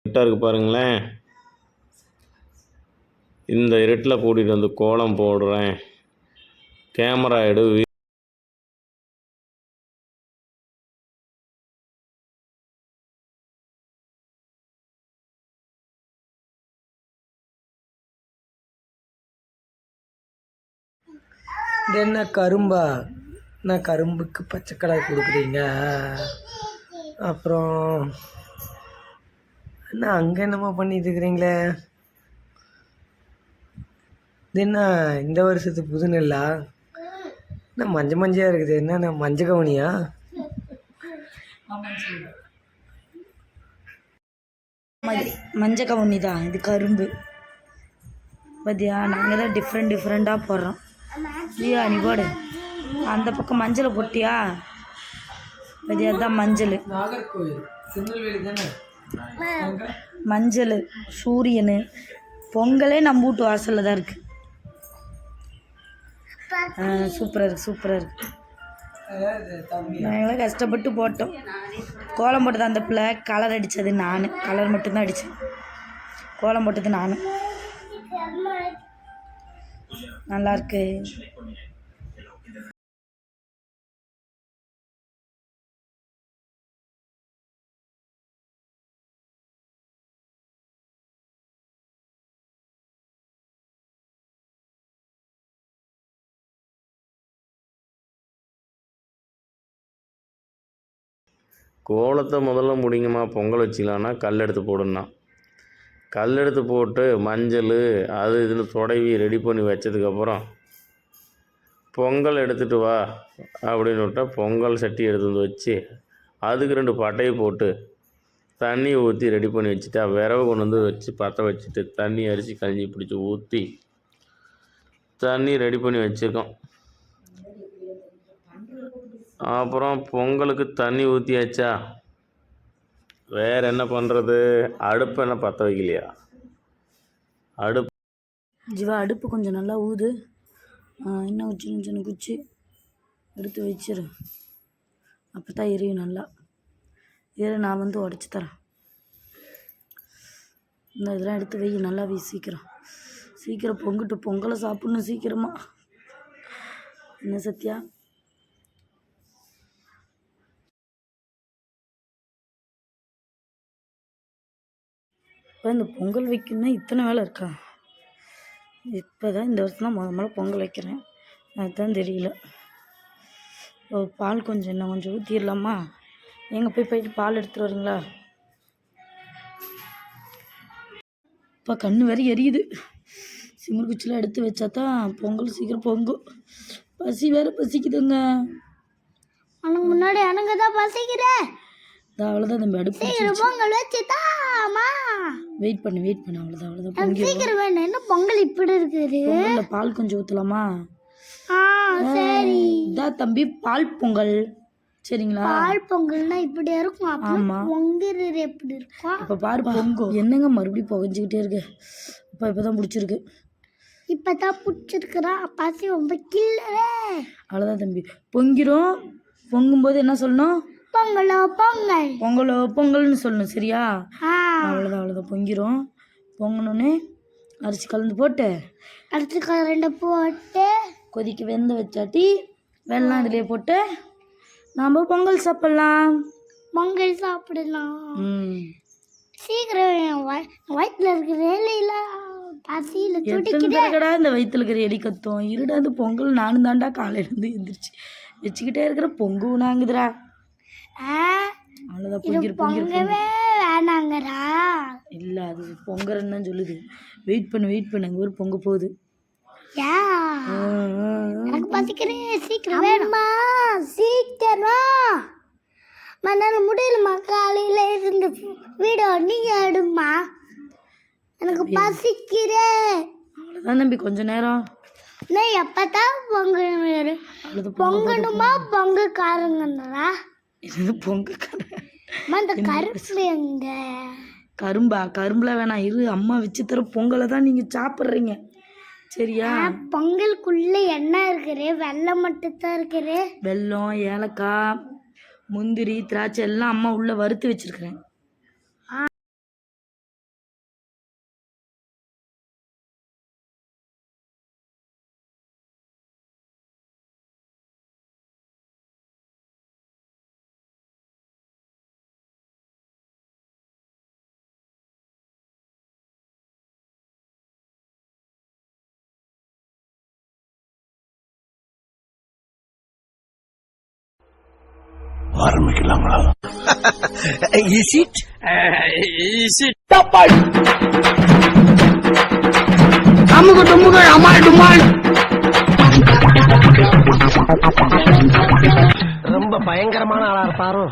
இருட்டாக இருக்குது பாருங்களேன். இந்த இருட்டில் கூட்டிகிட்டு வந்து கோலம் போடுறேன். கேமரா எடு. இது என்ன கரும்பா? என்ன கரும்புக்கு பச்சை கலர் கொடுக்குறீங்க? அப்புறம் என்ன அங்கே என்னமோ பண்ணிட்டு இருக்கிறீங்களே? இது என்ன இந்த வருஷத்துக்கு புது நெல்லா? என்ன மஞ்சையாக இருக்குது? என்ன மஞ்சள் கவனியா? மஞ்சள் கவுனி தான் இது. கரும்பு பார்த்தியா? நாங்கள் தான் டிஃப்ரெண்ட்டாக போடுறோம். இல்லையா? நீ போடு. அந்த பக்கம் மஞ்சளை போட்டியா? பார்த்தியா? அதுதான் மஞ்சள். நாகர்கோவில் திருநெல்வேலி தானே? மஞ்சள் சூரியன் பொங்கலே நம்ம வீட்டு வாசலில் தான் இருக்குது. சூப்பராக இருக்குது. நாங்களாம் கஷ்டப்பட்டு போட்டோம். கோலம் போட்டது அந்த பிள்ளை, கலர் அடித்தது நான். கலர் மட்டும்தான் அடித்தேன். கோலம் போட்டது நான். நல்லாயிருக்கு. கோலத்தை முதல்ல முடிங்கம்மா. பொங்கல் வச்சிக்கலான்னா கல் எடுத்து போடுன்னா. கல் எடுத்து போட்டு மஞ்சள் அது இதுன்னு தொடவி ரெடி பண்ணி வச்சதுக்கப்புறம் பொங்கல் எடுத்துகிட்டு வா அப்படின்னு விட்டால் பொங்கல் சட்டி எடுத்து வந்து வச்சு அதுக்கு 2 பட்டையை போட்டு தண்ணி ஊற்றி ரெடி பண்ணி வச்சுட்டா விரவை கொண்டு வந்து வச்சு பற்ற வச்சுட்டு தண்ணி அரிசி கஞ்சி பிடிச்சி ஊற்றி தண்ணி ரெடி பண்ணி வச்சுருக்கோம். அப்புறம் பொங்கலுக்கு தண்ணி ஊற்றியாச்சா, வேறு என்ன பண்ணுறது? அடுப்பு என்ன பற்ற வைக்கலையா? அடுப்பு ஜீவா, அடுப்பு கொஞ்சம் நல்லா ஊது. இன்னும் சின்ன குச்சி எடுத்து வச்சிரு. அப்போ தான் எரியும் நல்லா. நான் வந்து உடச்சி தரேன். இந்த இதெல்லாம் எடுத்து வை, நல்லா வை. சீக்கிரம் பொங்கிட்டு பொங்கலை சாப்பிட்ணும் சீக்கிரமா. என்ன சத்யா? இப்போ இந்த பொங்கல் வைக்கணும்னா இத்தனை வேலை இருக்கா? இப்போ தான் இந்த வருஷம் தான் முதல்ல பொங்கல் வைக்கிறேன். அதுதான் தெரியல. பால் இன்னும் கொஞ்சம் ஊற்றிடலாமா? எங்கே போயிட்டு பால் எடுத்துகிட்டு வரீங்களா? இப்போ கண்ணு வேறு எரியுது. சிமிர் குச்சிலாம் எடுத்து வச்சா தான் பொங்கல் சீக்கிரம் பொங்கும். பசி வேறு பசிக்குதுங்க. உனக்கு முன்னாடி எனக்கு தான் பசிக்கிறேன். அவ்வளோதான் தம்பி. அடுப்பு பொங்கல் வச்சுதாமா. வெயிட் பண்ணு. அவ்வளோதான் சீக்கிரம் வேணும். என்ன பொங்கல் இப்படி இருக்குது? பொங்கலில் பால் கொஞ்சம் ஊற்றலாமா? சரி. இதான் தம்பி பால் பொங்கல். சரிங்களா? பால் பொங்கல்னா இப்படி இருக்கும். ஆமா. பொங்கல் எப்படி இருக்கும்? இப்போ பாரு பொங்கும். என்னங்க மறுபடியும் புகஞ்சிக்கிட்டே இருக்கு. இப்போதான் பிடிச்சிருக்கு. இப்போதான் பிடிச்சிருக்குறா. பசி ரொம்ப கில்லவே. அவ்வளோதான் தம்பி. பொங்கிரும். பொங்கும்போது என்ன சொல்லணும்? பொங்கல்னு சொல்லணும். சரியா? அவ்வளோதான். பொங்கிரும். பொங்கணுன்னே அரிசி கலந்து போட்டு அரிசி கலந்து போட்டு கொதிக்க வெந்த வச்சாட்டி வெள்ளம் இதிலே போட்டு நாம் பொங்கல் சாப்பிடலாம். சீக்கிரம் வயிற்றுல இருக்கிற எலியில பசியில் துடிக்கிறடா. இந்த வயிற்றுல இருக்கிற எலி கத்தும். இருடா, இந்த பொங்கல் நானும் தாண்டா காலையிலேருந்து எந்திரிச்சு வச்சுக்கிட்டே இருக்கிற பொங்கு நாங்குதுரா. அவ்வளோதான். பொங்கவே வேணாங்கடா. இல்லை, அது பொங்கறன்னு தான் சொல்லுது. வெயிட் பண்ணு. அங்கே ஒரு பொங்க போகுது. எனக்கு பசிக்கிறேன். சீக்கிரம் வேணுமா? சீக்கிரம். மண்ணால் முடியலம்மா. காலையில் இருந்து வீடியோ நீங்க எடுமா. எனக்கு பசிக்கிறேன். அவ்வளோதான் தம்பி. கொஞ்சம் நேரம் எப்பதான் பொங்கணுமா? பொங்கக்காரங்கன்றா. இது பொங்கக்காரன். அந்த கரும்பு எங்க? கரும்புல வேணாம். அம்மா வச்சு தர பொங்கலை தான் நீங்கள் சாப்பிட்றீங்க. சரியா? பொங்கலுக்குள்ள என்ன இருக்குது? வெல்லம் மட்டும் தான் இருக்குது. வெல்லம், ஏலக்காய், முந்திரி, திராட்சை எல்லாம் அம்மா உள்ள வறுத்து வச்சிருக்கிறேன். ஆரம்பிக்கலாங்களா? ரொம்ப பயங்கரமான ஆளா இருப்பாரோ?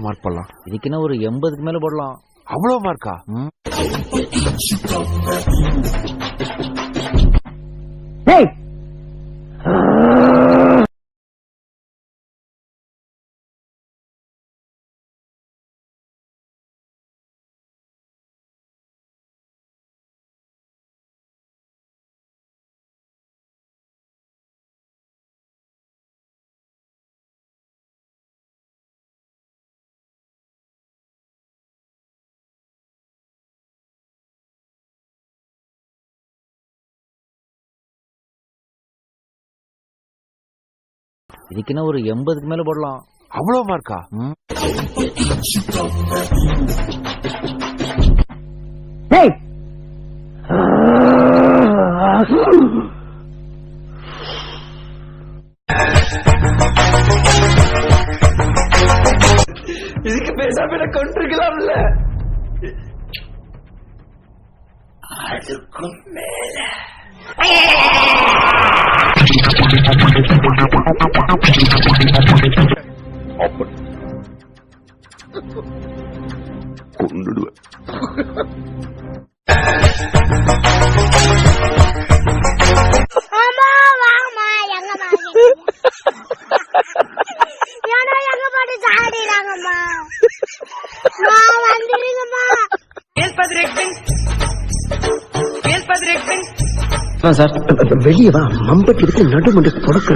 மார்க் பண்ணலாம். இதுக்குன்னா ஒரு 80க்கு மேல போடலாம். அவ்வளோ மார்க்கா? இதுக்குன்னா ஒரு 80க்கு மேல போடலாம். அவ்வளோ மார்க்கா? இதுக்கு பேசாம என்ன கொண்டிருக்கலாம்ல. அதுக்கும் மேல கொண்டுடுவேன். ஆமா வாங்கம்மா எங்கம்மா ஏன்னா எங்க பாட்டு சாடிடாங்கம்மா வந்துருங்கம்மா. சார் வெளியே வா, மம்பட்டி எடுத்து நடுமண்டு கொடுக்க.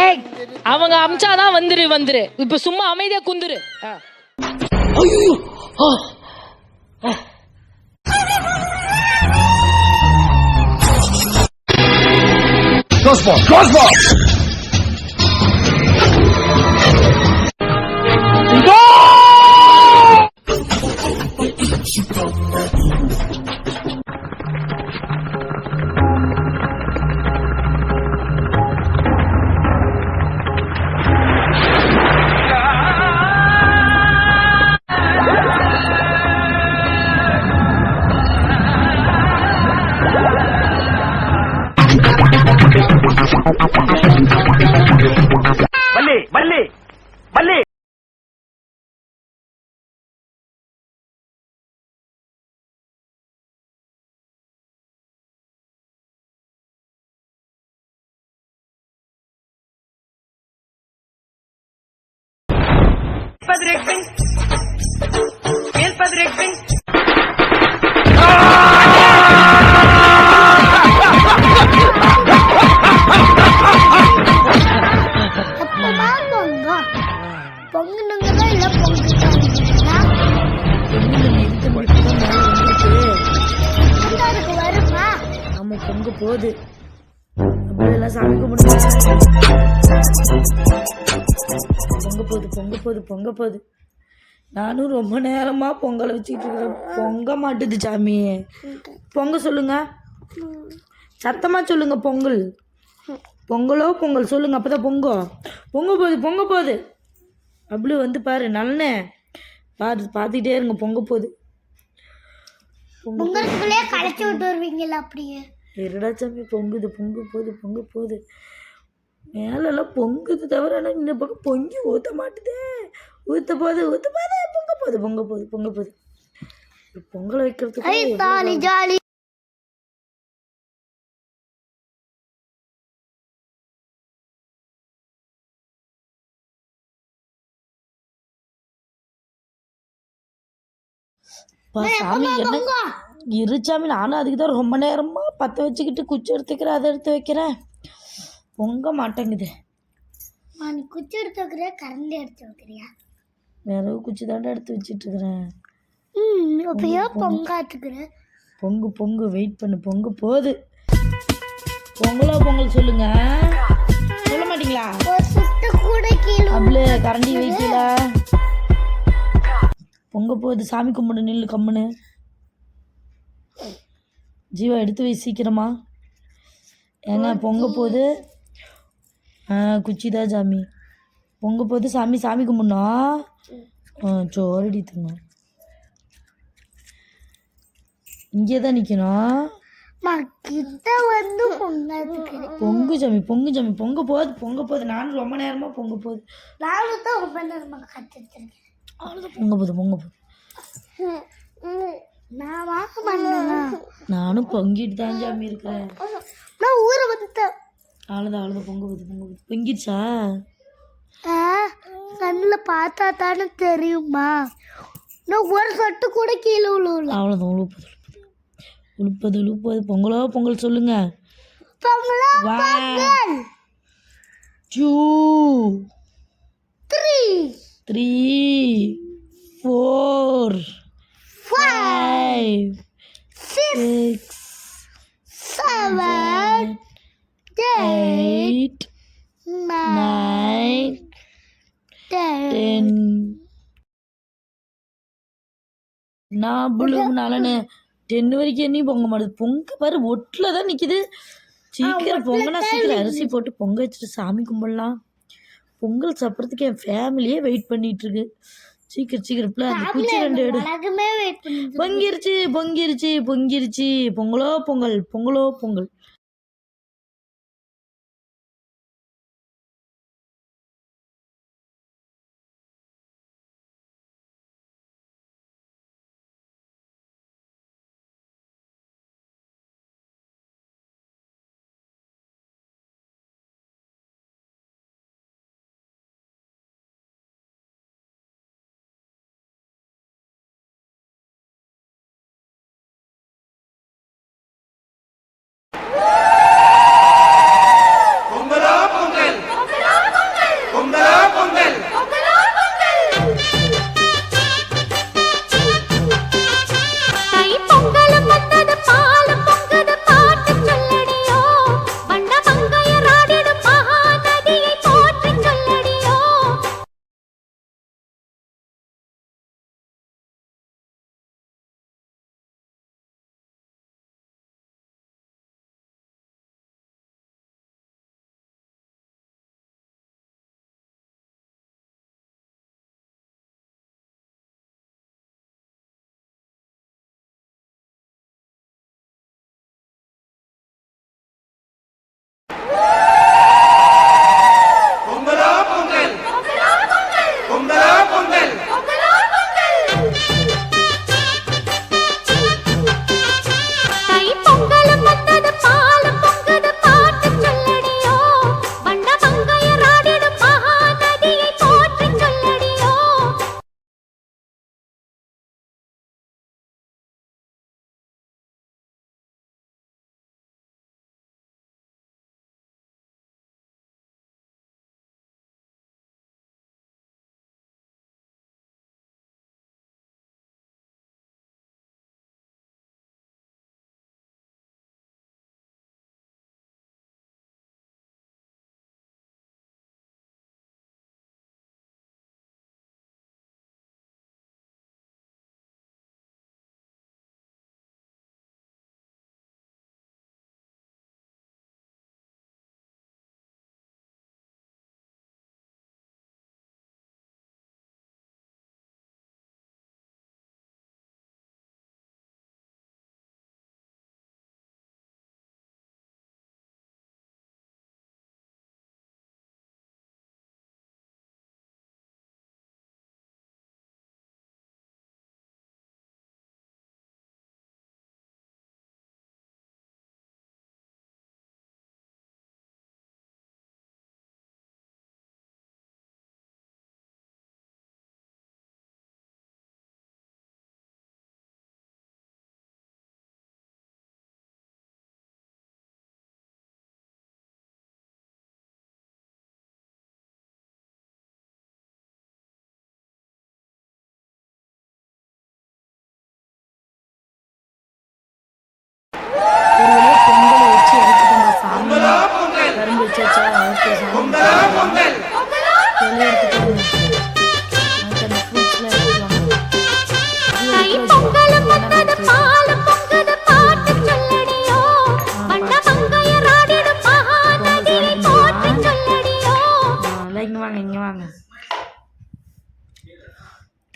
ஏய் அவங்க அம்சாதான் வந்துரு இப்ப சும்மா அமைதியா குந்துரு. பொங்குனுங்களா இல்ல பொங்குங்களா வருமா? ஆமா பொங்க போகுது. அப்படியெல்லாம் சாமி கும்பிடுங்க. பொங்க போகுது. நானும் ரொம்ப நேரமா பொங்கலை வச்சுக்கிட்டு இருக்கிறேன். பொங்க மாட்டுது சாமி. பொங்க சொல்லுங்க, சத்தமா சொல்லுங்க. பொங்கல் சொல்லுங்க, அப்பதான் பொங்க போகுது. அப்படி வந்து பாரு, நல்ல பார்த்துக்கிட்டே இருங்க. பொங்க போகுது. பொங்கலுக்குள்ளே களைச்சி விட்டு வருவீங்களா? அப்படியே இருடா சாமி, பொங்க போகுது. மேலெல்லாம் பொங்குது தவிர இந்த பக்கம் பொங்கி ஊற்ற மாட்டுதே. ஊற்ற போகுது. பொங்க போகுது. பொங்கலை வைக்கிறதுக்கு ஜாலி. சாமி என்ன இருச்சாமி, நானும் அதுக்கு தான் ரொம்ப நேரமா பற்ற வச்சுக்கிட்டு குச்சி எடுத்துக்கிறேன், அதை எடுத்து வைக்கிறேன். பொங்க மாட்டேங்குது. நீ குச்சி எடுத்து வைக்கிறியா கரண்டி எடுத்து வைக்கிறியா? வேற குச்சி தாண்டா எடுத்து வச்சுட்டு இருக்கிறேன். அப்பயோ பொங்காத்துக்கிறேன். பொங்கு வெயிட் பண்ணு. பொங்க போகுது. பொங்கல் சொல்லுங்க. சொல்ல மாட்டீங்களா? அப்படியே கரண்டி வைக்கல. பொங்க போகுது. சாமி கும்பிடு, நில்லு கம்முன்னு. ஜீவா எடுத்து வை சீக்கிரமா. ஏங்க பொங்க போகுது. குச்சி தான் சாமி. பொங்க போகுது சாமி. சாமி கும்பிடணும். சோரடி தங்க. இங்கே தான் நிற்கணும். கிட்ட வந்து பொங்கல் பொங்கு சாமி பொங்க போகுது. நானும் ரொம்ப நேரமாக பொங்க போகுது. நானும் தான் ரொம்ப நேரமாக கற்றுருக்கேன். அவ்வளோதான் பொங்க போகுது. நான் வாங்க பண்ணேன். நானும் பொங்கிட்டு தான் சாமி இருக்கிறேன். நான் ஊரை வந்துட்டேன். அவ்வளோதான் பொங்க போகுது. பொங்கிடுச்சா? கண்ணில் பார்த்தா தானே தெரியுமா? நான் ஒரு சொட்டு கூட கீழே விழுவல. அவ்வளோதான் உழுப்பது. பொங்கல் சொல்லுங்க. பொங்கலோ 1 2 3 4 5 6 7 8 9 10. நான் புழுனாலன்னு 10 வரைக்கும் என்ன பொங்க மாட்டுது. பொங்க பாரு ஒட்டில் தான் நிற்கிது. சீக்கிரம் பொங்கனா சீக்கிரம் அரிசி போட்டு பொங்க வச்சுட்டு சாமி கும்பிடலாம். பொங்கல் சாப்பிட்றதுக்கு என் ஃபேமிலியே வெயிட் பண்ணிட்டு இருக்கு. சீக்கிரம் பிள்ளை அந்த குச்சி 2 எடு. பொங்கிருச்சு. பொங்கலோ பொங்கல்.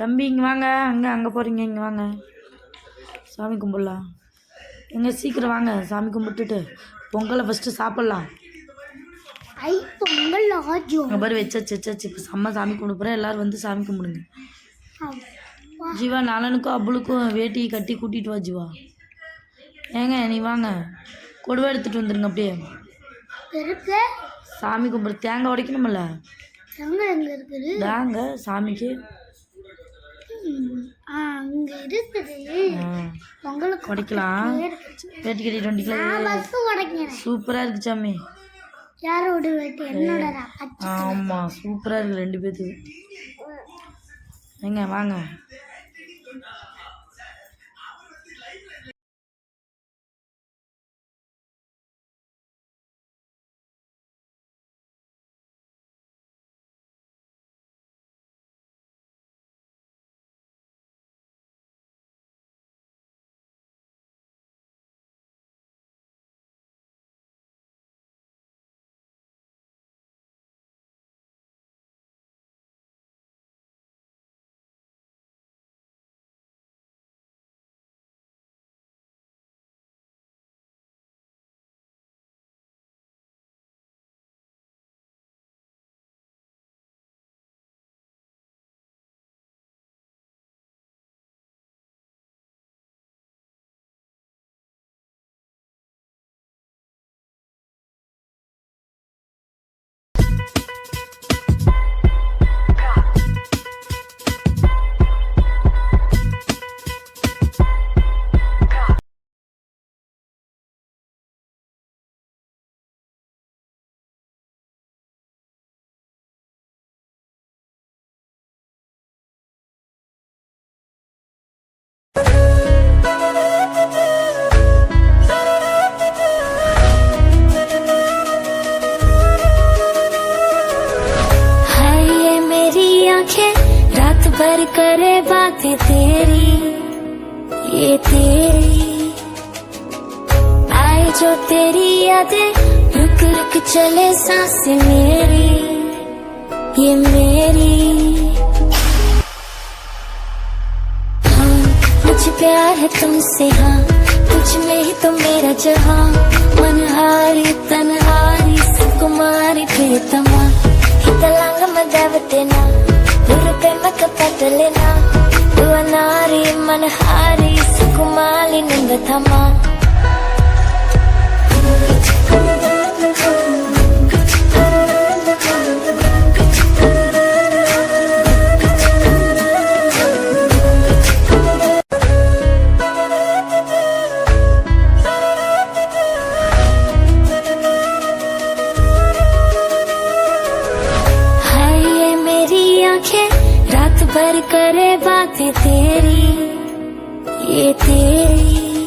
தம்பி இங்கே வாங்க. அங்கே போகிறீங்க, இங்கே வாங்க. சாமி கும்பிடலாம். எங்க சீக்கிரம் வாங்க, சாமி கும்பிட்டுட்டு பொங்கலை ஃபஸ்ட்டு சாப்பிட்லாம். ஐ பொங்கல் ஆஜோ. அங்கே பாரு வச்சாச்சு. இப்போ செம்ம சாமி கும்பிட போகிறேன். எல்லோரும் வந்து சாமி கும்பிடுங்க. ஜீவா நலனுக்கும் அப்புளுக்கும் வேட்டி கட்டி கூட்டிகிட்டு வா ஜீவா. ஏங்க நீ வாங்க, கொடுவை எடுத்துகிட்டு வந்துடுங்க. அப்படியே இருக்கு சாமி கும்பிட தேங்காய் உடைக்கணுமில்ல. தேங்காய் எங்கே இருக்குது? தாங்க சாமிக்கு அங்கே இருக்குது. பொங்கலுக்கு உடைக்கலாம். வேட்டி கட்டிட்டு வந்துக்கலாம். பஸ் உடைக்கிறேன். சூப்பராக இருக்கு சாமி. யாரோட வேட்டி? என்னோட. ஆமாம் சூப்பராக இருக்குது 2 பேர்த்துக்கு. ஏங்க வாங்க. भर करे बातें तेरी, ये तेरी आए जो तेरी यादें, रुक रुक चले सांसें मेरी, ये मेरी। हाँ मुझे प्यार है तुमसे, हाँ तुझ में ही तो मेरा जहाँ, मनहारी तनहारी सुकुमारी प्रियतमा, हितलांग मदावतेना पटलेना, दुवनारी मनहारी सुकुमाली निंदथमा। भर करे बातें तेरी, ये तेरी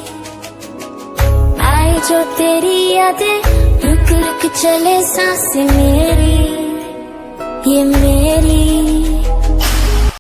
आए जो तेरी यादें, रुक रुक चले सांसें मेरी, ये मेरी।